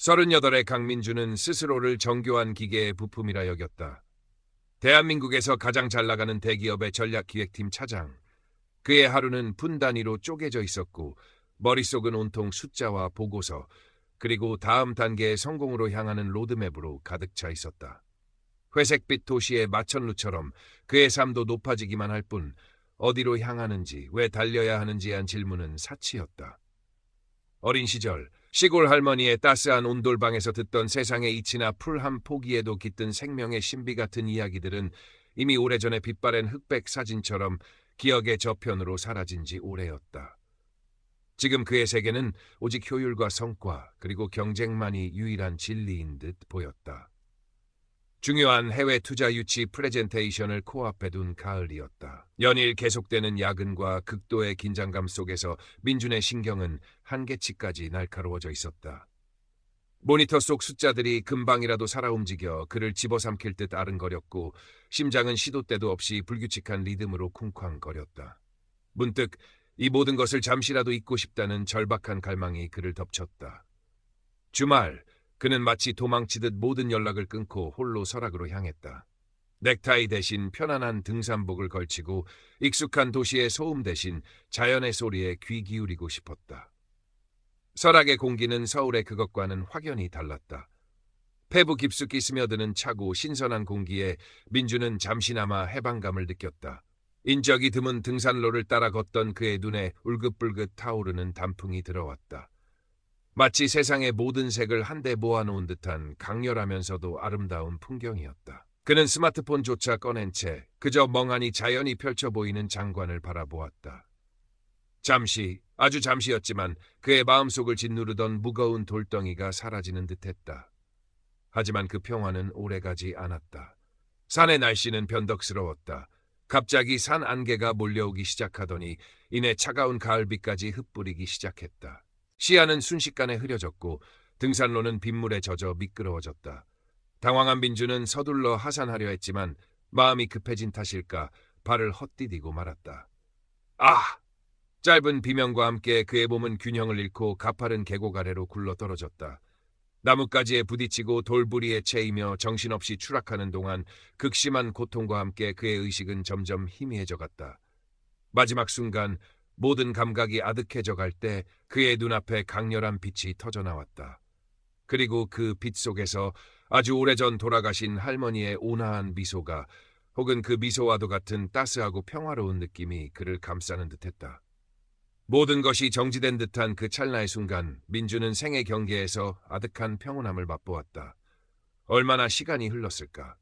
38의 강민주는 스스로를 정교한 기계의 부품이라 여겼다. 대한민국에서 가장 잘 나가는 대기업의 전략기획팀 차장. 그의 하루는 분 단위로 쪼개져 있었고 머릿속은 온통 숫자와 보고서 그리고 다음 단계의 성공으로 향하는 로드맵으로 가득 차 있었다. 회색빛 도시의 마천루처럼 그의 삶도 높아지기만 할 뿐 어디로 향하는지 왜 달려야 하는지에 한 질문은 사치였다. 어린 시절 시골 할머니의 따스한 온돌방에서 듣던 세상의 이치나 풀 한 포기에도 깃든 생명의 신비 같은 이야기들은 이미 오래전에 빛바랜 흑백 사진처럼 기억의 저편으로 사라진 지 오래였다. 지금 그의 세계는 오직 효율과 성과 그리고 경쟁만이 유일한 진리인 듯 보였다. 중요한 해외 투자 유치 프레젠테이션을 코앞에 둔 가을이었다. 연일 계속되는 야근과 극도의 긴장감 속에서 민준의 신경은 한계치까지 날카로워져 있었다. 모니터 속 숫자들이 금방이라도 살아 움직여 그를 집어삼킬 듯 아른거렸고 심장은 시도 때도 없이 불규칙한 리듬으로 쿵쾅거렸다. 문득 이 모든 것을 잠시라도 잊고 싶다는 절박한 갈망이 그를 덮쳤다. 주말 그는 마치 도망치듯 모든 연락을 끊고 홀로 설악으로 향했다. 넥타이 대신 편안한 등산복을 걸치고 익숙한 도시의 소음 대신 자연의 소리에 귀 기울이고 싶었다. 설악의 공기는 서울의 그것과는 확연히 달랐다. 폐부 깊숙이 스며드는 차고 신선한 공기에 민주는 잠시나마 해방감을 느꼈다. 인적이 드문 등산로를 따라 걷던 그의 눈에 울긋불긋 타오르는 단풍이 들어왔다. 마치 세상의 모든 색을 한데 모아놓은 듯한 강렬하면서도 아름다운 풍경이었다. 그는 스마트폰조차 꺼낸 채 그저 멍하니 자연이 펼쳐 보이는 장관을 바라보았다. 잠시, 아주 잠시였지만 그의 마음속을 짓누르던 무거운 돌덩이가 사라지는 듯했다. 하지만 그 평화는 오래가지 않았다. 산의 날씨는 변덕스러웠다. 갑자기 산 안개가 몰려오기 시작하더니 이내 차가운 가을비까지 흩뿌리기 시작했다. 시야는 순식간에 흐려졌고 등산로는 빗물에 젖어 미끄러워졌다. 당황한 민주는 서둘러 하산하려 했지만 마음이 급해진 탓일까 발을 헛디디고 말았다. 아! 짧은 비명과 함께 그의 몸은 균형을 잃고 가파른 계곡 아래로 굴러떨어졌다. 나뭇가지에 부딪히고 돌부리에 채이며 정신없이 추락하는 동안 극심한 고통과 함께 그의 의식은 점점 희미해져 갔다. 마지막 순간 모든 감각이 아득해져 갈 때 그의 눈앞에 강렬한 빛이 터져나왔다. 그리고 그 빛 속에서 아주 오래전 돌아가신 할머니의 온화한 미소가 혹은 그 미소와도 같은 따스하고 평화로운 느낌이 그를 감싸는 듯했다. 모든 것이 정지된 듯한 그 찰나의 순간 민주는 생의 경계에서 아득한 평온함을 맛보았다. 얼마나 시간이 흘렀을까.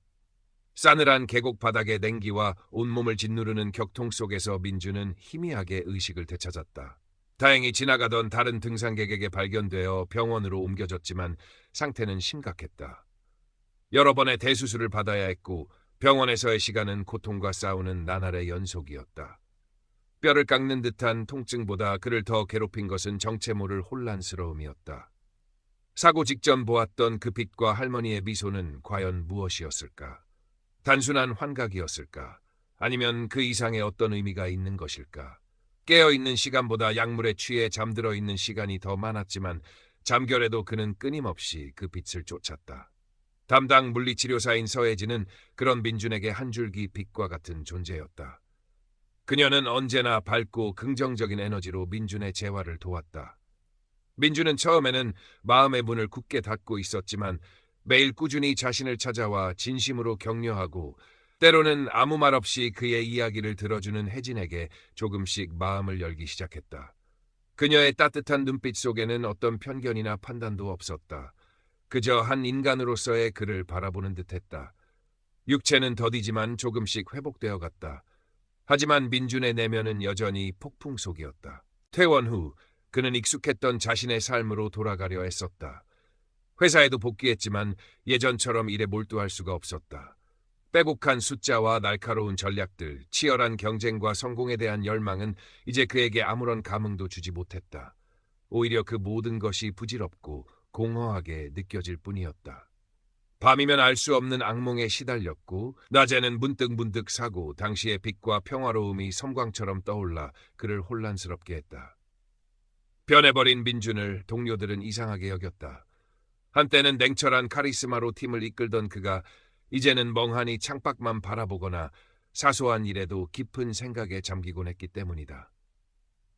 싸늘한 계곡 바닥의 냉기와 온몸을 짓누르는 격통 속에서 민주는 희미하게 의식을 되찾았다. 다행히 지나가던 다른 등산객에게 발견되어 병원으로 옮겨졌지만 상태는 심각했다. 여러 번의 대수술을 받아야 했고 병원에서의 시간은 고통과 싸우는 나날의 연속이었다. 뼈를 깎는 듯한 통증보다 그를 더 괴롭힌 것은 정체 모를 혼란스러움이었다. 사고 직전 보았던 그 빛과 할머니의 미소는 과연 무엇이었을까? 단순한 환각이었을까? 아니면 그 이상의 어떤 의미가 있는 것일까? 깨어있는 시간보다 약물에 취해 잠들어 있는 시간이 더 많았지만 잠결에도 그는 끊임없이 그 빛을 쫓았다. 담당 물리치료사인 서혜진은 그런 민준에게 한 줄기 빛과 같은 존재였다. 그녀는 언제나 밝고 긍정적인 에너지로 민준의 재활을 도왔다. 민준은 처음에는 마음의 문을 굳게 닫고 있었지만 매일 꾸준히 자신을 찾아와 진심으로 격려하고 때로는 아무 말 없이 그의 이야기를 들어주는 혜진에게 조금씩 마음을 열기 시작했다. 그녀의 따뜻한 눈빛 속에는 어떤 편견이나 판단도 없었다. 그저 한 인간으로서의 그를 바라보는 듯했다. 육체는 더디지만 조금씩 회복되어 갔다. 하지만 민준의 내면은 여전히 폭풍 속이었다. 퇴원 후 그는 익숙했던 자신의 삶으로 돌아가려 했었다. 회사에도 복귀했지만 예전처럼 일에 몰두할 수가 없었다. 빼곡한 숫자와 날카로운 전략들, 치열한 경쟁과 성공에 대한 열망은 이제 그에게 아무런 감흥도 주지 못했다. 오히려 그 모든 것이 부질없고 공허하게 느껴질 뿐이었다. 밤이면 알 수 없는 악몽에 시달렸고 낮에는 문득문득 사고 당시의 빛과 평화로움이 섬광처럼 떠올라 그를 혼란스럽게 했다. 변해버린 민준을 동료들은 이상하게 여겼다. 한때는 냉철한 카리스마로 팀을 이끌던 그가 이제는 멍하니 창밖만 바라보거나 사소한 일에도 깊은 생각에 잠기곤 했기 때문이다.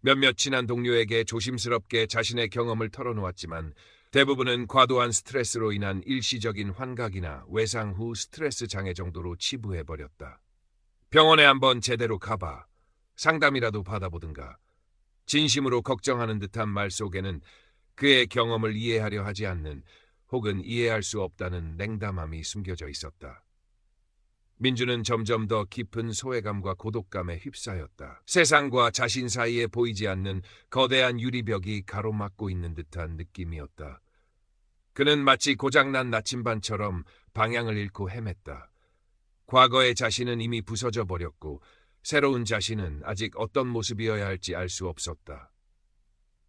몇몇 친한 동료에게 조심스럽게 자신의 경험을 털어놓았지만 대부분은 과도한 스트레스로 인한 일시적인 환각이나 외상 후 스트레스 장애 정도로 치부해버렸다. 병원에 한번 제대로 가봐. 상담이라도 받아보든가. 진심으로 걱정하는 듯한 말 속에는 그의 경험을 이해하려 하지 않는 혹은 이해할 수 없다는 냉담함이 숨겨져 있었다. 민주는 점점 더 깊은 소외감과 고독감에 휩싸였다. 세상과 자신 사이에 보이지 않는 거대한 유리벽이 가로막고 있는 듯한 느낌이었다. 그는 마치 고장난 나침반처럼 방향을 잃고 헤맸다. 과거의 자신은 이미 부서져 버렸고 새로운 자신은 아직 어떤 모습이어야 할지 알 수 없었다.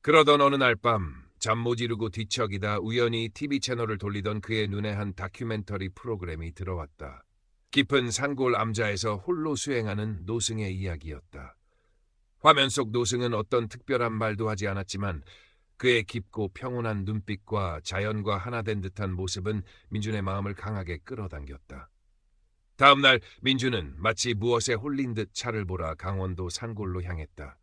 그러던 어느 날 밤 잠 못 이루고 뒤척이다 우연히 TV 채널을 돌리던 그의 눈에 한 다큐멘터리 프로그램이 들어왔다. 깊은 산골 암자에서 홀로 수행하는 노승의 이야기였다. 화면 속 노승은 어떤 특별한 말도 하지 않았지만 그의 깊고 평온한 눈빛과 자연과 하나 된 듯한 모습은 민준의 마음을 강하게 끌어당겼다. 다음 날 민준은 마치 무엇에 홀린 듯 차를 몰아 강원도 산골로 향했다.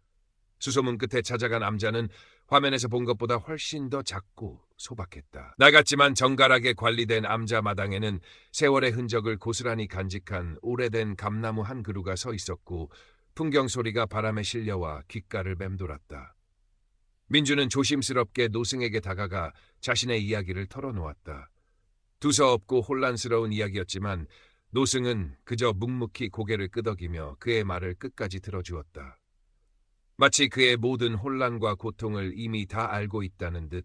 수소문 끝에 찾아간 암자는 화면에서 본 것보다 훨씬 더 작고 소박했다. 낡았지만 정갈하게 관리된 암자 마당에는 세월의 흔적을 고스란히 간직한 오래된 감나무 한 그루가 서 있었고 풍경 소리가 바람에 실려와 귓가를 맴돌았다. 민주는 조심스럽게 노승에게 다가가 자신의 이야기를 털어놓았다. 두서없고 혼란스러운 이야기였지만 노승은 그저 묵묵히 고개를 끄덕이며 그의 말을 끝까지 들어주었다. 마치 그의 모든 혼란과 고통을 이미 다 알고 있다는 듯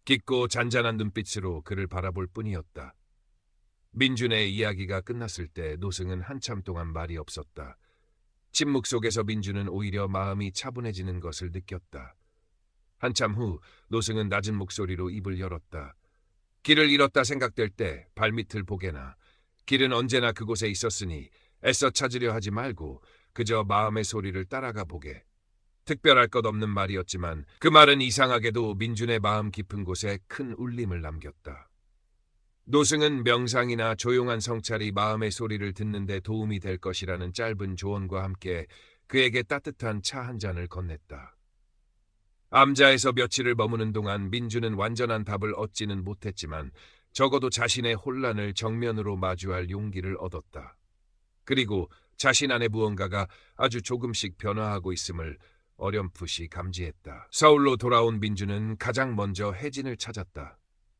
깊고 잔잔한 눈빛으로 그를 바라볼 뿐이었다. 민준의 이야기가 끝났을 때 노승은 한참 동안 말이 없었다. 침묵 속에서 민준은 오히려 마음이 차분해지는 것을 느꼈다. 한참 후 노승은 낮은 목소리로 입을 열었다. 길을 잃었다 생각될 때 발밑을 보게나. 길은 언제나 그곳에 있었으니 애써 찾으려 하지 말고 그저 마음의 소리를 따라가 보게. 특별할 것 없는 말이었지만 그 말은 이상하게도 민준의 마음 깊은 곳에 큰 울림을 남겼다. 노승은 명상이나 조용한 성찰이 마음의 소리를 듣는 데 도움이 될 것이라는 짧은 조언과 함께 그에게 따뜻한 차 한 잔을 건넸다. 암자에서 며칠을 머무는 동안 민준은 완전한 답을 얻지는 못했지만 적어도 자신의 혼란을 정면으로 마주할 용기를 얻었다. 그리고 자신 안에 무언가가 아주 조금씩 변화하고 있음을 어렴풋이 감지했다. 서울로 돌아온 민주는 가장 먼저 혜진을 찾았다.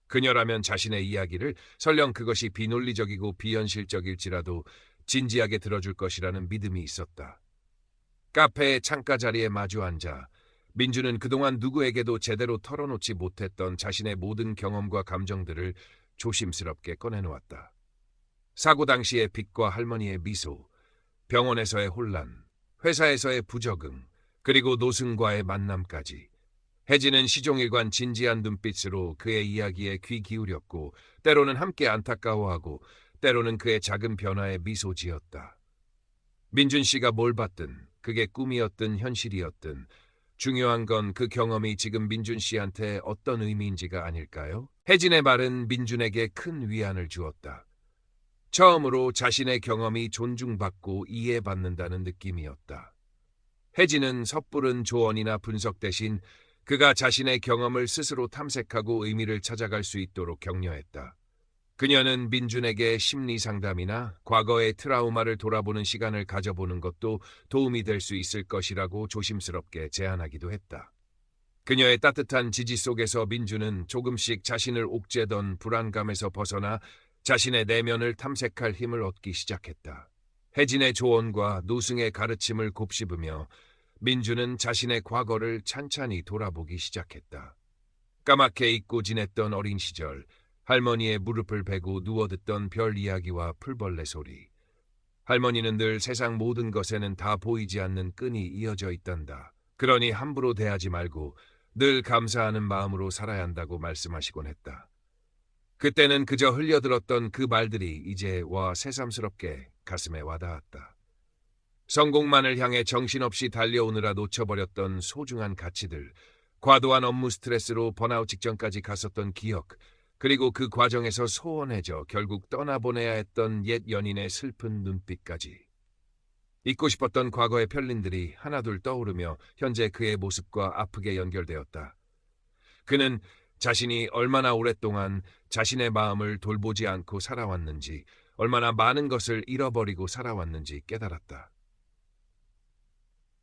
그녀라면 자신의 이야기를 설령 그것이 비논리적이고 비현실적일지라도 진지하게 들어줄 것이라는 믿음이 있었다. 카페의 창가 자리에 마주 앉아 민주는 그동안 누구에게도 제대로 털어놓지 못했던 자신의 모든 경험과 감정들을 조심스럽게 꺼내놓았다. 사고 당시의 빛과 할머니의 미소, 병원에서의 혼란, 회사에서의 부적응, 그리고 노승과의 만남까지. 혜진은 시종일관 진지한 눈빛으로 그의 이야기에 귀 기울였고 때로는 함께 안타까워하고 때로는 그의 작은 변화에 미소 지었다. 민준 씨가 뭘 봤든 그게 꿈이었든 현실이었든 중요한 건 그 경험이 지금 민준 씨한테 어떤 의미인지가 아닐까요? 혜진의 말은 민준에게 큰 위안을 주었다. 처음으로 자신의 경험이 존중받고 이해받는다는 느낌이었다. 혜진은 섣부른 조언이나 분석 대신 그가 자신의 경험을 스스로 탐색하고 의미를 찾아갈 수 있도록 격려했다. 그녀는 민준에게 심리 상담이나 과거의 트라우마를 돌아보는 시간을 가져보는 것도 도움이 될 수 있을 것이라고 조심스럽게 제안하기도 했다. 그녀의 따뜻한 지지 속에서 민준은 조금씩 자신을 옥죄던 불안감에서 벗어나 자신의 내면을 탐색할 힘을 얻기 시작했다. 혜진의 조언과 노승의 가르침을 곱씹으며 민준은 자신의 과거를 찬찬히 돌아보기 시작했다. 까맣게 잊고 지냈던 어린 시절, 할머니의 무릎을 베고 누워 듣던 별 이야기와 풀벌레 소리. 할머니는 늘 세상 모든 것에는 다 보이지 않는 끈이 이어져 있단다. 그러니 함부로 대하지 말고 늘 감사하는 마음으로 살아야 한다고 말씀하시곤 했다. 그때는 그저 흘려들었던 그 말들이 이제 새삼스럽게 가슴에 와닿았다. 성공만을 향해 정신없이 달려오느라 놓쳐버렸던 소중한 가치들, 과도한 업무 스트레스로 번아웃 직전까지 갔었던 기억, 그리고 그 과정에서 소원해져 결국 떠나보내야 했던 옛 연인의 슬픈 눈빛까지. 잊고 싶었던 과거의 편린들이 하나둘 떠오르며 현재 그의 모습과 아프게 연결되었다. 그는 자신이 얼마나 오랫동안 자신의 마음을 돌보지 않고 살아왔는지, 얼마나 많은 것을 잃어버리고 살아왔는지 깨달았다.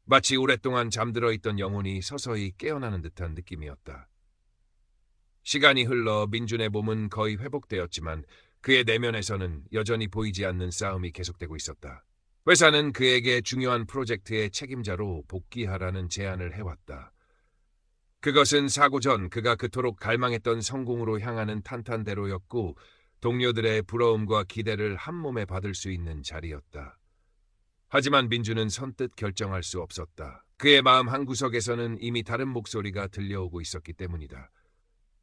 마치 오랫동안 잠들어 있던 영혼이 서서히 깨어나는 듯한 느낌이었다. 시간이 흘러 민준의 몸은 거의 회복되었지만 그의 내면에서는 여전히 보이지 않는 싸움이 계속되고 있었다. 회사는 그에게 중요한 프로젝트의 책임자로 복귀하라는 제안을 해왔다. 그것은 사고 전 그가 그토록 갈망했던 성공으로 향하는 탄탄대로였고 동료들의 부러움과 기대를 한몸에 받을 수 있는 자리였다. 하지만 민주는 선뜻 결정할 수 없었다. 그의 마음 한구석에서는 이미 다른 목소리가 들려오고 있었기 때문이다.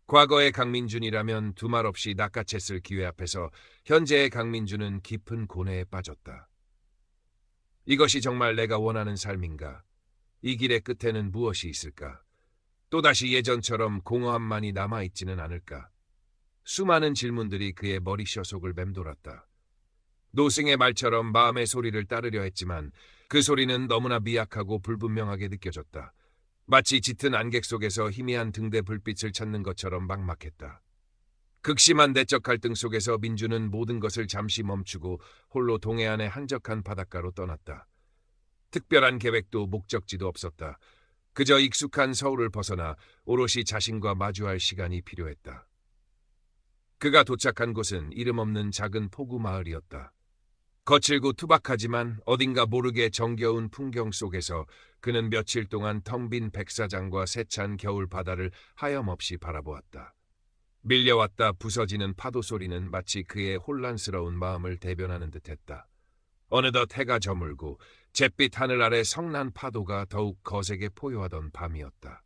과거의 강민준이라면 두말 없이 낚아챘을 기회 앞에서 현재의 강민준은 깊은 고뇌에 빠졌다. 이것이 정말 내가 원하는 삶인가? 이 길의 끝에는 무엇이 있을까? 또다시 예전처럼 공허함만이 남아있지는 않을까? 수많은 질문들이 그의 머리셔속을 맴돌았다. 노승의 말처럼 마음의 소리를 따르려 했지만 그 소리는 너무나 미약하고 불분명하게 느껴졌다. 마치 짙은 안개 속에서 희미한 등대 불빛을 찾는 것처럼 막막했다. 극심한 내적 갈등 속에서 민주는 모든 것을 잠시 멈추고 홀로 동해안의 한적한 바닷가로 떠났다. 특별한 계획도 목적지도 없었다. 그저 익숙한 서울을 벗어나 오롯이 자신과 마주할 시간이 필요했다. 그가 도착한 곳은 이름 없는 작은 포구 마을이었다. 거칠고 투박하지만 어딘가 모르게 정겨운 풍경 속에서 그는 며칠 동안 텅 빈 백사장과 세찬 겨울 바다를 하염없이 바라보았다. 밀려왔다 부서지는 파도 소리는 마치 그의 혼란스러운 마음을 대변하는 듯했다. 어느덧 해가 저물고 잿빛 하늘 아래 성난 파도가 더욱 거세게 포효하던 밤이었다.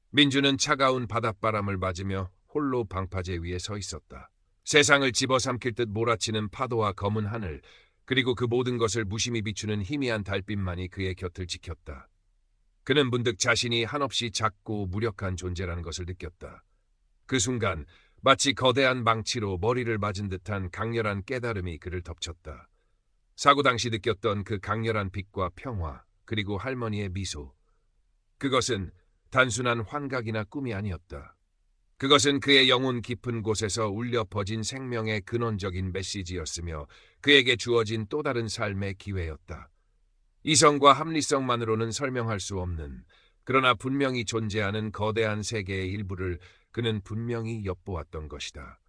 민주는 차가운 바닷바람을 맞으며 홀로 방파제 위에 서 있었다. 세상을 집어삼킬 듯 몰아치는 파도와 검은 하늘, 그리고 그 모든 것을 무심히 비추는 희미한 달빛만이 그의 곁을 지켰다. 그는 문득 자신이 한없이 작고 무력한 존재라는 것을 느꼈다. 그 순간 마치 거대한 망치로 머리를 맞은 듯한 강렬한 깨달음이 그를 덮쳤다. 사고 당시 느꼈던 그 강렬한 빛과 평화, 그리고 할머니의 미소. 그것은 단순한 환각이나 꿈이 아니었다. 그것은 그의 영혼 깊은 곳에서 울려 퍼진 생명의 근원적인 메시지였으며 그에게 주어진 또 다른 삶의 기회였다. 이성과 합리성만으로는 설명할 수 없는, 그러나 분명히 존재하는 거대한 세계의 일부를 그는 분명히 엿보았던 것이다.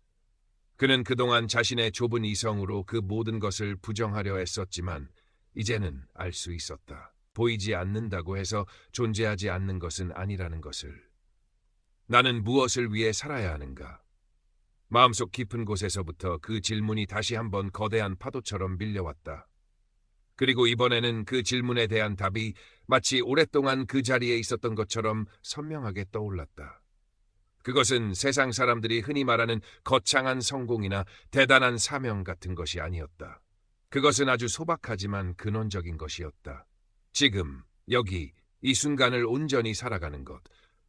그는 그동안 자신의 좁은 이성으로 그 모든 것을 부정하려 했었지만 이제는 알 수 있었다. 보이지 않는다고 해서 존재하지 않는 것은 아니라는 것을. 나는 무엇을 위해 살아야 하는가? 마음속 깊은 곳에서부터 그 질문이 다시 한번 거대한 파도처럼 밀려왔다. 그리고 이번에는 그 질문에 대한 답이 마치 오랫동안 그 자리에 있었던 것처럼 선명하게 떠올랐다. 그것은 세상 사람들이 흔히 말하는 거창한 성공이나 대단한 사명 같은 것이 아니었다. 그것은 아주 소박하지만 근원적인 것이었다. 지금, 여기, 이 순간을 온전히 살아가는 것.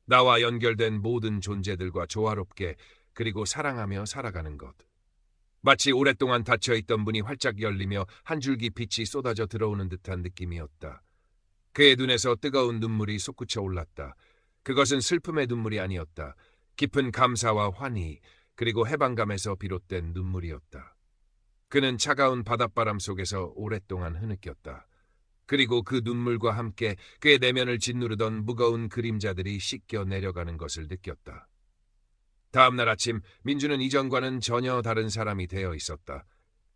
나와 연결된 모든 존재들과 조화롭게 그리고 사랑하며 살아가는 것. 마치 오랫동안 닫혀있던 문이 활짝 열리며 한 줄기 빛이 쏟아져 들어오는 듯한 느낌이었다. 그의 눈에서 뜨거운 눈물이 솟구쳐 올랐다. 그것은 슬픔의 눈물이 아니었다. 깊은 감사와 환희 그리고 해방감에서 비롯된 눈물이었다. 그는 차가운 바닷바람 속에서 오랫동안 흐느꼈다. 그리고 그 눈물과 함께 그의 내면을 짓누르던 무거운 그림자들이 씻겨 내려가는 것을 느꼈다. 다음 날 아침 민주는 이전과는 전혀 다른 사람이 되어 있었다.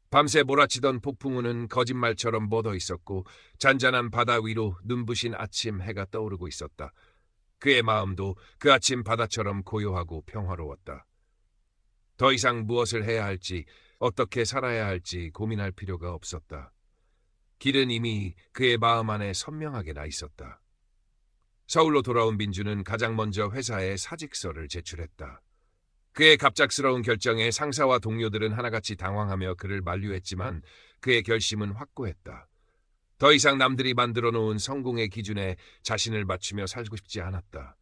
밤새 몰아치던 폭풍우는 거짓말처럼 멎어 있었고 잔잔한 바다 위로 눈부신 아침 해가 떠오르고 있었다. 그의 마음도 그 아침 바다처럼 고요하고 평화로웠다. 더 이상 무엇을 해야 할지, 어떻게 살아야 할지 고민할 필요가 없었다. 길은 이미 그의 마음 안에 선명하게 나 있었다. 서울로 돌아온 민주는 가장 먼저 회사에 사직서를 제출했다. 그의 갑작스러운 결정에 상사와 동료들은 하나같이 당황하며 그를 만류했지만 그의 결심은 확고했다. 더 이상 남들이 만들어 놓은 성공의 기준에 자신을 맞추며 살고 싶지 않았다.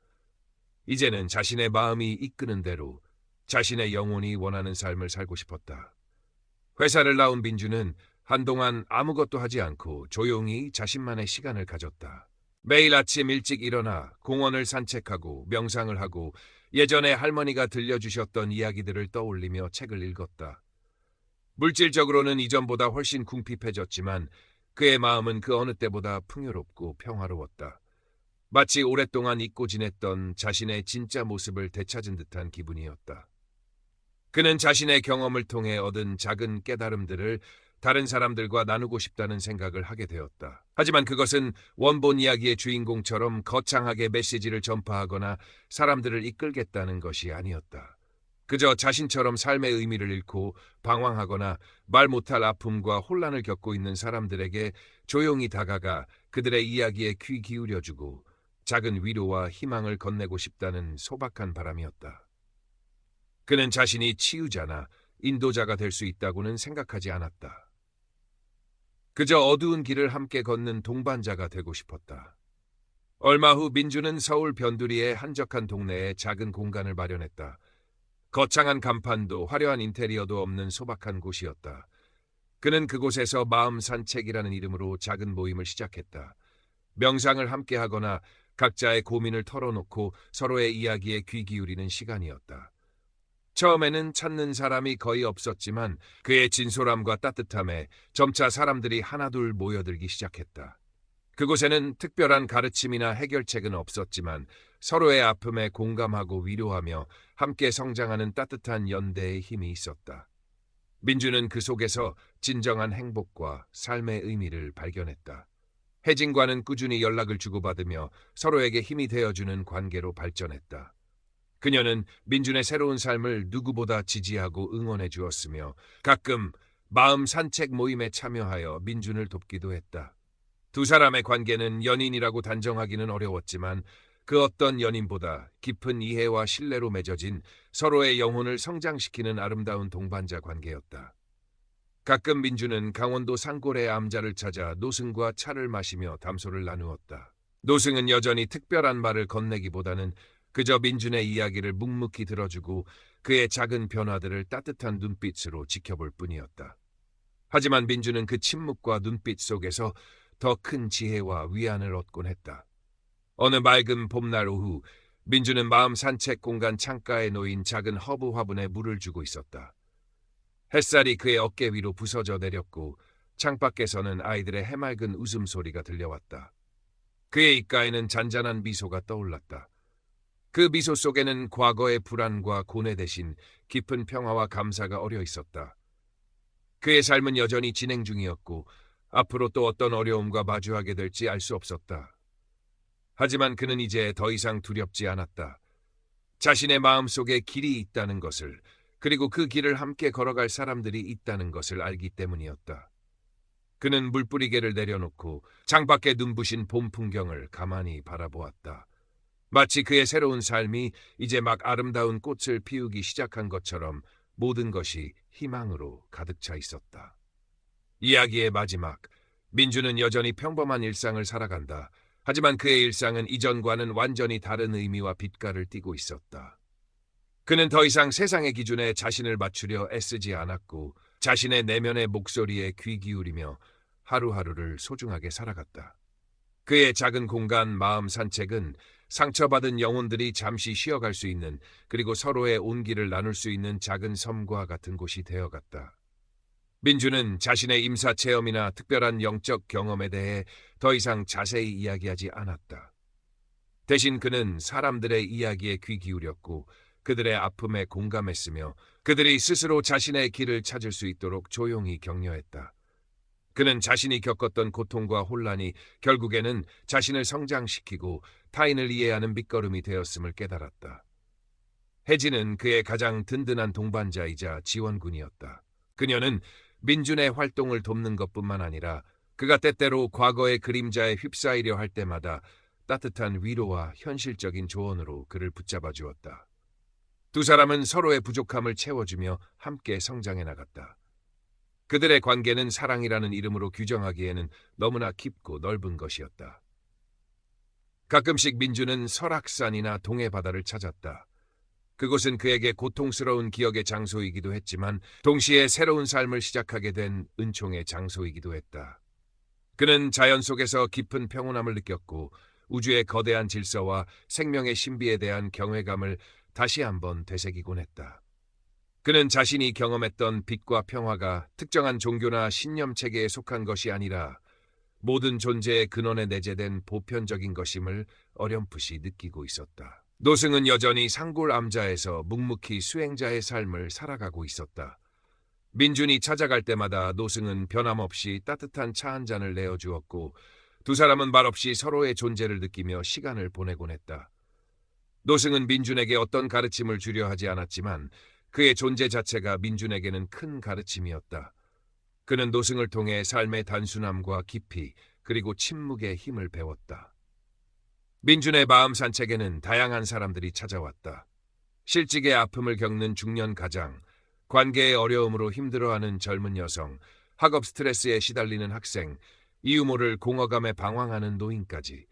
이제는 자신의 마음이 이끄는 대로, 자신의 영혼이 원하는 삶을 살고 싶었다. 회사를 나온 민주는 한동안 아무것도 하지 않고 조용히 자신만의 시간을 가졌다. 매일 아침 일찍 일어나 공원을 산책하고 명상을 하고 예전에 할머니가 들려주셨던 이야기들을 떠올리며 책을 읽었다. 물질적으로는 이전보다 훨씬 궁핍해졌지만 그의 마음은 그 어느 때보다 풍요롭고 평화로웠다. 마치 오랫동안 잊고 지냈던 자신의 진짜 모습을 되찾은 듯한 기분이었다. 그는 자신의 경험을 통해 얻은 작은 깨달음들을 다른 사람들과 나누고 싶다는 생각을 하게 되었다. 하지만 그것은 원본 이야기의 주인공처럼 거창하게 메시지를 전파하거나 사람들을 이끌겠다는 것이 아니었다. 그저 자신처럼 삶의 의미를 잃고 방황하거나 말 못할 아픔과 혼란을 겪고 있는 사람들에게 조용히 다가가 그들의 이야기에 귀 기울여주고 작은 위로와 희망을 건네고 싶다는 소박한 바람이었다. 그는 자신이 치유자나 인도자가 될 수 있다고는 생각하지 않았다. 그저 어두운 길을 함께 걷는 동반자가 되고 싶었다. 얼마 후 민주는 서울 변두리의 한적한 동네에 작은 공간을 마련했다. 거창한 간판도 화려한 인테리어도 없는 소박한 곳이었다. 그는 그곳에서 마음 산책이라는 이름으로 작은 모임을 시작했다. 명상을 함께 하거나 각자의 고민을 털어놓고 서로의 이야기에 귀 기울이는 시간이었다. 처음에는 찾는 사람이 거의 없었지만 그의 진솔함과 따뜻함에 점차 사람들이 하나둘 모여들기 시작했다. 그곳에는 특별한 가르침이나 해결책은 없었지만 서로의 아픔에 공감하고 위로하며 함께 성장하는 따뜻한 연대의 힘이 있었다. 민주는 그 속에서 진정한 행복과 삶의 의미를 발견했다. 혜진과는 꾸준히 연락을 주고받으며 서로에게 힘이 되어주는 관계로 발전했다. 그녀는 민준의 새로운 삶을 누구보다 지지하고 응원해 주었으며 가끔 마음 산책 모임에 참여하여 민준을 돕기도 했다. 두 사람의 관계는 연인이라고 단정하기는 어려웠지만 그 어떤 연인보다 깊은 이해와 신뢰로 맺어진 서로의 영혼을 성장시키는 아름다운 동반자 관계였다. 가끔 민준은 강원도 산골의 암자를 찾아 노승과 차를 마시며 담소를 나누었다. 노승은 여전히 특별한 말을 건네기보다는 그저 민준의 이야기를 묵묵히 들어주고 그의 작은 변화들을 따뜻한 눈빛으로 지켜볼 뿐이었다. 하지만 민준은 그 침묵과 눈빛 속에서 더 큰 지혜와 위안을 얻곤 했다. 어느 맑은 봄날 오후, 민준은 마음 산책 공간 창가에 놓인 작은 허브 화분에 물을 주고 있었다. 햇살이 그의 어깨 위로 부서져 내렸고 창밖에서는 아이들의 해맑은 웃음소리가 들려왔다. 그의 입가에는 잔잔한 미소가 떠올랐다. 그 미소 속에는 과거의 불안과 고뇌 대신 깊은 평화와 감사가 어려 있었다. 그의 삶은 여전히 진행 중이었고 앞으로 또 어떤 어려움과 마주하게 될지 알 수 없었다. 하지만 그는 이제 더 이상 두렵지 않았다. 자신의 마음속에 길이 있다는 것을, 그리고 그 길을 함께 걸어갈 사람들이 있다는 것을 알기 때문이었다. 그는 물뿌리개를 내려놓고 창밖에 눈부신 봄 풍경을 가만히 바라보았다. 마치 그의 새로운 삶이 이제 막 아름다운 꽃을 피우기 시작한 것처럼 모든 것이 희망으로 가득 차 있었다. 이야기의 마지막, 민주는 여전히 평범한 일상을 살아간다. 하지만 그의 일상은 이전과는 완전히 다른 의미와 빛깔을 띠고 있었다. 그는 더 이상 세상의 기준에 자신을 맞추려 애쓰지 않았고 자신의 내면의 목소리에 귀 기울이며 하루하루를 소중하게 살아갔다. 그의 작은 공간 마음 산책은 상처받은 영혼들이 잠시 쉬어갈 수 있는, 그리고 서로의 온기를 나눌 수 있는 작은 섬과 같은 곳이 되어갔다. 민주는 자신의 임사 체험이나 특별한 영적 경험에 대해 더 이상 자세히 이야기하지 않았다. 대신 그는 사람들의 이야기에 귀 기울였고 그들의 아픔에 공감했으며 그들이 스스로 자신의 길을 찾을 수 있도록 조용히 격려했다. 그는 자신이 겪었던 고통과 혼란이 결국에는 자신을 성장시키고 타인을 이해하는 밑거름이 되었음을 깨달았다. 혜진은 그의 가장 든든한 동반자이자 지원군이었다. 그녀는 민준의 활동을 돕는 것뿐만 아니라 그가 때때로 과거의 그림자에 휩싸이려 할 때마다 따뜻한 위로와 현실적인 조언으로 그를 붙잡아 주었다. 두 사람은 서로의 부족함을 채워주며 함께 성장해 나갔다. 그들의 관계는 사랑이라는 이름으로 규정하기에는 너무나 깊고 넓은 것이었다. 가끔씩 민주는 설악산이나 동해 바다를 찾았다. 그곳은 그에게 고통스러운 기억의 장소이기도 했지만 동시에 새로운 삶을 시작하게 된 은총의 장소이기도 했다. 그는 자연 속에서 깊은 평온함을 느꼈고 우주의 거대한 질서와 생명의 신비에 대한 경외감을 다시 한번 되새기곤 했다. 그는 자신이 경험했던 빛과 평화가 특정한 종교나 신념 체계에 속한 것이 아니라 모든 존재의 근원에 내재된 보편적인 것임을 어렴풋이 느끼고 있었다. 노승은 여전히 상골암자에서 묵묵히 수행자의 삶을 살아가고 있었다. 민준이 찾아갈 때마다 노승은 변함없이 따뜻한 차 한 잔을 내어주었고 두 사람은 말없이 서로의 존재를 느끼며 시간을 보내곤 했다. 노승은 민준에게 어떤 가르침을 주려 하지 않았지만 그의 존재 자체가 민준에게는 큰 가르침이었다. 그는 노승을 통해 삶의 단순함과 깊이 그리고 침묵의 힘을 배웠다. 민준의 마음 산책에는 다양한 사람들이 찾아왔다. 실직의 아픔을 겪는 중년 가장, 관계의 어려움으로 힘들어하는 젊은 여성, 학업 스트레스에 시달리는 학생, 이유 모를 공허감에 방황하는 노인까지.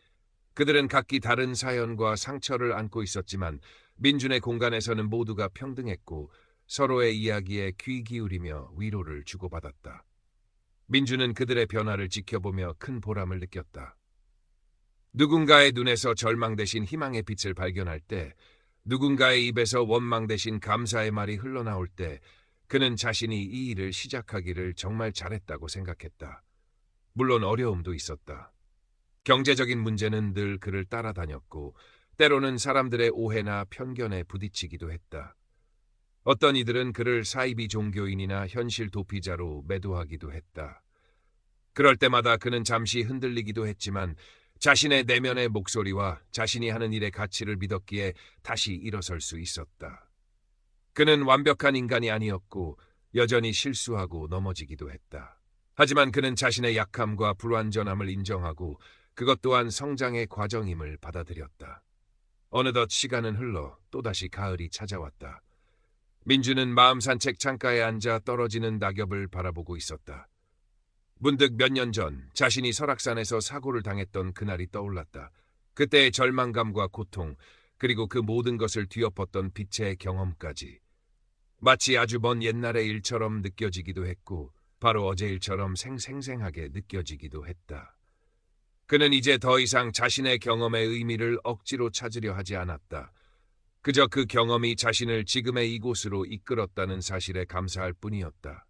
그들은 각기 다른 사연과 상처를 안고 있었지만 민준의 공간에서는 모두가 평등했고 서로의 이야기에 귀 기울이며 위로를 주고받았다. 민준은 그들의 변화를 지켜보며 큰 보람을 느꼈다. 누군가의 눈에서 절망 대신 희망의 빛을 발견할 때, 누군가의 입에서 원망 대신 감사의 말이 흘러나올 때 그는 자신이 이 일을 시작하기를 정말 잘했다고 생각했다. 물론 어려움도 있었다. 경제적인 문제는 늘 그를 따라다녔고 때로는 사람들의 오해나 편견에 부딪히기도 했다. 어떤 이들은 그를 사이비 종교인이나 현실 도피자로 매도하기도 했다. 그럴 때마다 그는 잠시 흔들리기도 했지만 자신의 내면의 목소리와 자신이 하는 일의 가치를 믿었기에 다시 일어설 수 있었다. 그는 완벽한 인간이 아니었고 여전히 실수하고 넘어지기도 했다. 하지만 그는 자신의 약함과 불완전함을 인정하고 그것 또한 성장의 과정임을 받아들였다. 어느덧 시간은 흘러 또다시 가을이 찾아왔다. 민주는 마음 산책 창가에 앉아 떨어지는 낙엽을 바라보고 있었다. 문득 몇 년 전 자신이 설악산에서 사고를 당했던 그날이 떠올랐다. 그때의 절망감과 고통, 그리고 그 모든 것을 뒤엎었던 빛의 경험까지. 마치 아주 먼 옛날의 일처럼 느껴지기도 했고 바로 어제 일처럼 생생하게 느껴지기도 했다. 그는 이제 더 이상 자신의 경험의 의미를 억지로 찾으려 하지 않았다. 그저 그 경험이 자신을 지금의 이곳으로 이끌었다는 사실에 감사할 뿐이었다.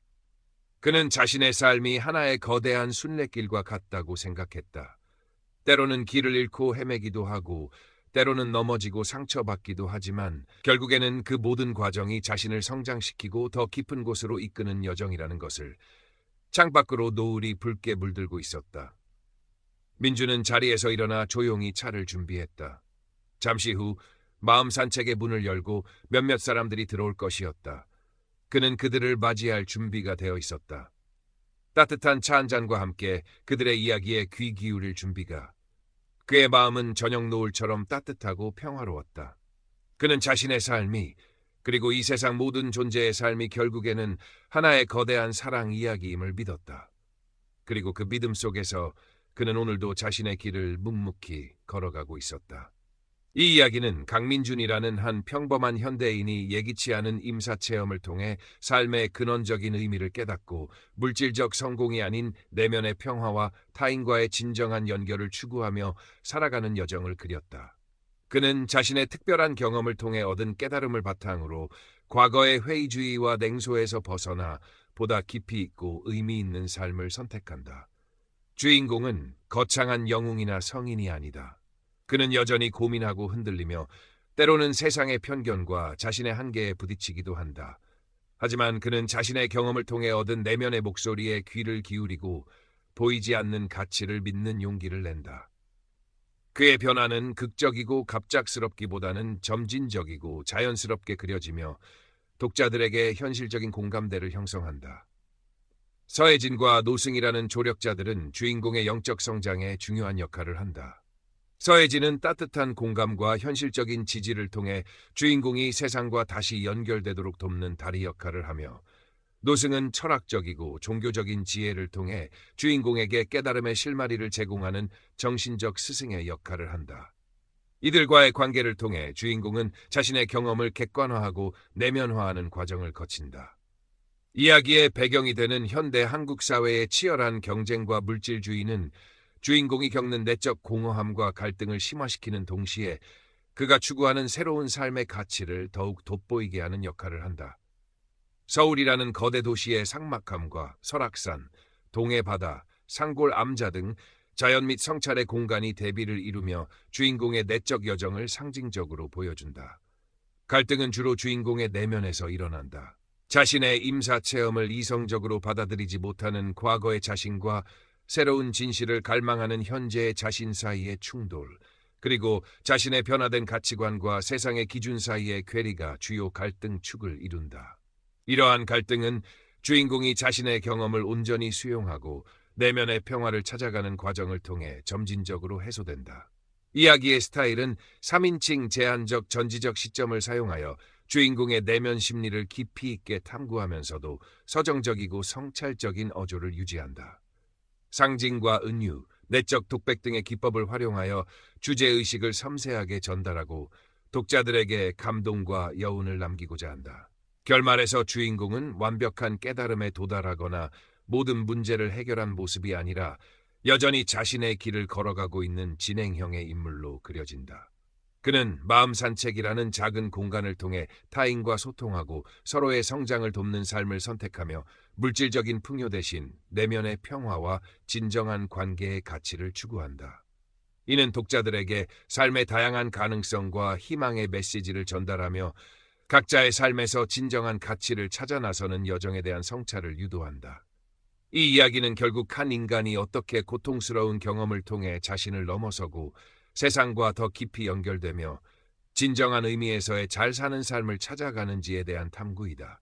그는 자신의 삶이 하나의 거대한 순례길과 같다고 생각했다. 때로는 길을 잃고 헤매기도 하고 때로는 넘어지고 상처받기도 하지만 결국에는 그 모든 과정이 자신을 성장시키고 더 깊은 곳으로 이끄는 여정이라는 것을. 창밖으로 노을이 붉게 물들고 있었다. 민주는 자리에서 일어나 조용히 차를 준비했다. 잠시 후 마음 산책의 문을 열고 몇몇 사람들이 들어올 것이었다. 그는 그들을 맞이할 준비가 되어 있었다. 따뜻한 차 한 잔과 함께 그들의 이야기에 귀 기울일 준비가. 그의 마음은 저녁 노을처럼 따뜻하고 평화로웠다. 그는 자신의 삶이 그리고 이 세상 모든 존재의 삶이 결국에는 하나의 거대한 사랑 이야기임을 믿었다. 그리고 그 믿음 속에서 그는 오늘도 자신의 길을 묵묵히 걸어가고 있었다. 이 이야기는 강민준이라는 한 평범한 현대인이 예기치 않은 임사체험을 통해 삶의 근원적인 의미를 깨닫고 물질적 성공이 아닌 내면의 평화와 타인과의 진정한 연결을 추구하며 살아가는 여정을 그렸다. 그는 자신의 특별한 경험을 통해 얻은 깨달음을 바탕으로 과거의 회의주의와 냉소에서 벗어나 보다 깊이 있고 의미 있는 삶을 선택한다. 주인공은 거창한 영웅이나 성인이 아니다. 그는 여전히 고민하고 흔들리며 때로는 세상의 편견과 자신의 한계에 부딪히기도 한다. 하지만 그는 자신의 경험을 통해 얻은 내면의 목소리에 귀를 기울이고 보이지 않는 가치를 믿는 용기를 낸다. 그의 변화는 극적이고 갑작스럽기보다는 점진적이고 자연스럽게 그려지며 독자들에게 현실적인 공감대를 형성한다. 서혜진과 노승이라는 조력자들은 주인공의 영적 성장에 중요한 역할을 한다. 서혜진은 따뜻한 공감과 현실적인 지지를 통해 주인공이 세상과 다시 연결되도록 돕는 다리 역할을 하며 노승은 철학적이고 종교적인 지혜를 통해 주인공에게 깨달음의 실마리를 제공하는 정신적 스승의 역할을 한다. 이들과의 관계를 통해 주인공은 자신의 경험을 객관화하고 내면화하는 과정을 거친다. 이야기의 배경이 되는 현대 한국 사회의 치열한 경쟁과 물질주의는 주인공이 겪는 내적 공허함과 갈등을 심화시키는 동시에 그가 추구하는 새로운 삶의 가치를 더욱 돋보이게 하는 역할을 한다. 서울이라는 거대 도시의 삭막함과 설악산, 동해 바다, 산골 암자 등 자연 및 성찰의 공간이 대비를 이루며 주인공의 내적 여정을 상징적으로 보여준다. 갈등은 주로 주인공의 내면에서 일어난다. 자신의 임사 체험을 이성적으로 받아들이지 못하는 과거의 자신과 새로운 진실을 갈망하는 현재의 자신 사이의 충돌, 그리고 자신의 변화된 가치관과 세상의 기준 사이의 괴리가 주요 갈등축을 이룬다. 이러한 갈등은 주인공이 자신의 경험을 온전히 수용하고 내면의 평화를 찾아가는 과정을 통해 점진적으로 해소된다. 이야기의 스타일은 3인칭 제한적 전지적 시점을 사용하여 주인공의 내면 심리를 깊이 있게 탐구하면서도 서정적이고 성찰적인 어조를 유지한다. 상징과 은유, 내적 독백 등의 기법을 활용하여 주제의식을 섬세하게 전달하고 독자들에게 감동과 여운을 남기고자 한다. 결말에서 주인공은 완벽한 깨달음에 도달하거나 모든 문제를 해결한 모습이 아니라 여전히 자신의 길을 걸어가고 있는 진행형의 인물로 그려진다. 그는 마음 산책이라는 작은 공간을 통해 타인과 소통하고 서로의 성장을 돕는 삶을 선택하며 물질적인 풍요 대신 내면의 평화와 진정한 관계의 가치를 추구한다. 이는 독자들에게 삶의 다양한 가능성과 희망의 메시지를 전달하며 각자의 삶에서 진정한 가치를 찾아 나서는 여정에 대한 성찰을 유도한다. 이 이야기는 결국 한 인간이 어떻게 고통스러운 경험을 통해 자신을 넘어서고 세상과 더 깊이 연결되며 진정한 의미에서의 잘 사는 삶을 찾아가는지에 대한 탐구이다.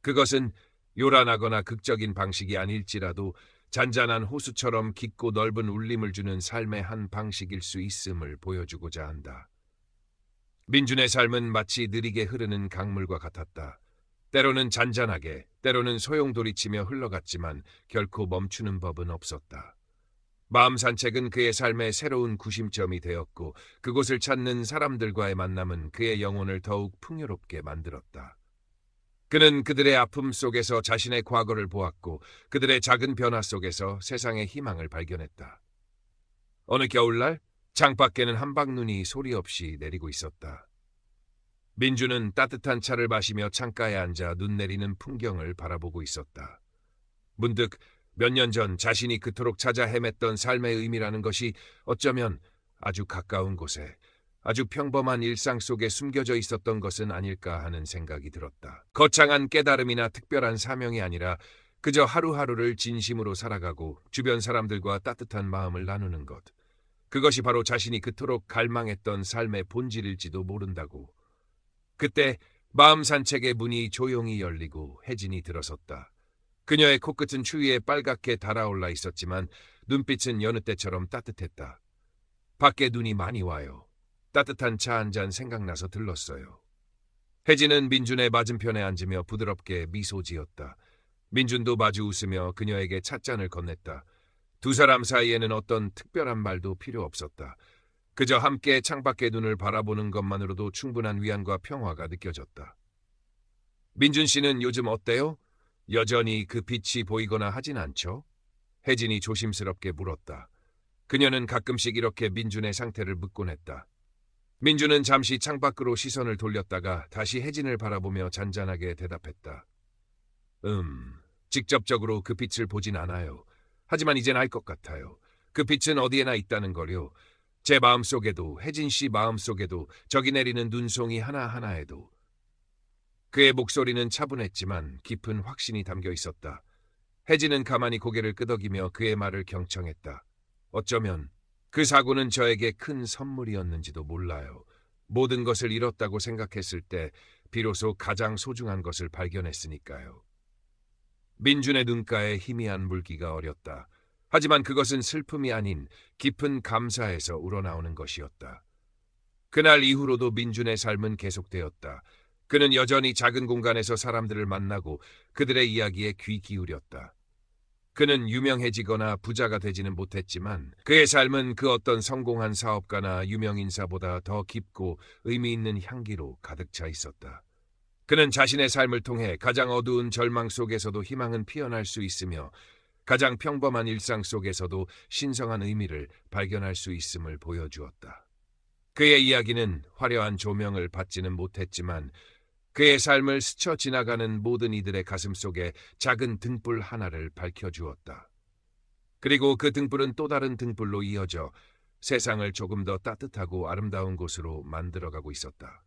그것은 요란하거나 극적인 방식이 아닐지라도 잔잔한 호수처럼 깊고 넓은 울림을 주는 삶의 한 방식일 수 있음을 보여주고자 한다. 민준의 삶은 마치 느리게 흐르는 강물과 같았다. 때로는 잔잔하게, 때로는 소용돌이치며 흘러갔지만 결코 멈추는 법은 없었다. 마음 산책은 그의 삶의 새로운 구심점이 되었고 그곳을 찾는 사람들과의 만남은 그의 영혼을 더욱 풍요롭게 만들었다. 그는 그들의 아픔 속에서 자신의 과거를 보았고 그들의 작은 변화 속에서 세상의 희망을 발견했다. 어느 겨울날 창밖에는 한방눈이 소리 없이 내리고 있었다. 민주는 따뜻한 차를 마시며 창가에 앉아 눈 내리는 풍경을 바라보고 있었다. 문득 몇 년 전 자신이 그토록 찾아 헤맸던 삶의 의미라는 것이 어쩌면 아주 가까운 곳에 아주 평범한 일상 속에 숨겨져 있었던 것은 아닐까 하는 생각이 들었다. 거창한 깨달음이나 특별한 사명이 아니라 그저 하루하루를 진심으로 살아가고 주변 사람들과 따뜻한 마음을 나누는 것. 그것이 바로 자신이 그토록 갈망했던 삶의 본질일지도 모른다고. 그때 마음 산책의 문이 조용히 열리고 혜진이 들어섰다. 그녀의 코끝은 추위에 빨갛게 달아올라 있었지만 눈빛은 여느 때처럼 따뜻했다. 밖에 눈이 많이 와요. 따뜻한 차 한 잔 생각나서 들렀어요. 혜진은 민준의 맞은편에 앉으며 부드럽게 미소 지었다. 민준도 마주 웃으며 그녀에게 찻잔을 건넸다. 두 사람 사이에는 어떤 특별한 말도 필요 없었다. 그저 함께 창밖의 눈을 바라보는 것만으로도 충분한 위안과 평화가 느껴졌다. 민준 씨는 요즘 어때요? 여전히 그 빛이 보이거나 하진 않죠? 혜진이 조심스럽게 물었다. 그녀는 가끔씩 이렇게 민준의 상태를 묻곤 했다. 민준은 잠시 창밖으로 시선을 돌렸다가 다시 혜진을 바라보며 잔잔하게 대답했다. 직접적으로 그 빛을 보진 않아요. 하지만 이젠 알 것 같아요. 그 빛은 어디에나 있다는 걸요. 제 마음속에도 혜진 씨 마음속에도 저기 내리는 눈송이 하나하나에도. 그의 목소리는 차분했지만 깊은 확신이 담겨 있었다. 혜진은 가만히 고개를 끄덕이며 그의 말을 경청했다. 어쩌면 그 사고는 저에게 큰 선물이었는지도 몰라요. 모든 것을 잃었다고 생각했을 때 비로소 가장 소중한 것을 발견했으니까요. 민준의 눈가에 희미한 물기가 어렸다. 하지만 그것은 슬픔이 아닌 깊은 감사에서 우러나오는 것이었다. 그날 이후로도 민준의 삶은 계속되었다. 그는 여전히 작은 공간에서 사람들을 만나고 그들의 이야기에 귀 기울였다. 그는 유명해지거나 부자가 되지는 못했지만 그의 삶은 그 어떤 성공한 사업가나 유명인사보다 더 깊고 의미 있는 향기로 가득 차 있었다. 그는 자신의 삶을 통해 가장 어두운 절망 속에서도 희망은 피어날 수 있으며 가장 평범한 일상 속에서도 신성한 의미를 발견할 수 있음을 보여주었다. 그의 이야기는 화려한 조명을 받지는 못했지만 그의 삶을 스쳐 지나가는 모든 이들의 가슴 속에 작은 등불 하나를 밝혀주었다. 그리고 그 등불은 또 다른 등불로 이어져 세상을 조금 더 따뜻하고 아름다운 곳으로 만들어가고 있었다.